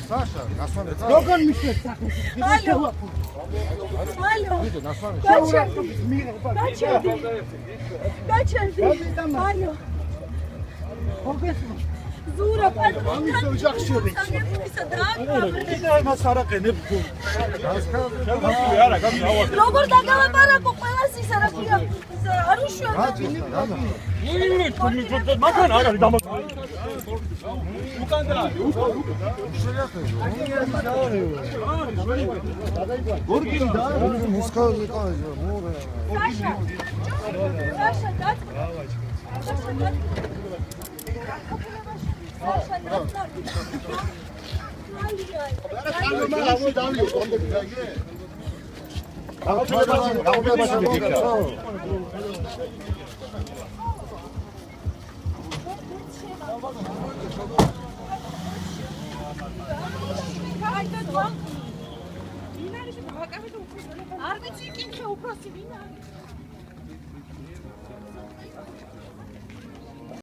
Саша, насван. Როგორ მისვეს სახეს? Алло. ვიდე насван. გაჩერდი. Алло. მოგესმა. ზურა პატრონი. ამის ოჯახშობი. მას არ აყენებ თუ. როგორ დაგალაპარაკო ყველას ის არა ქვია. არ უშვია. მაგან არ არის დამოკიდებული. უკანდა. გორგინი და მუსკალი ყაჟა, მორე. Саша. Саша, дать. Саша, дать. Саша, дать. არ ვიცი კითხე უფროსი ვინ არის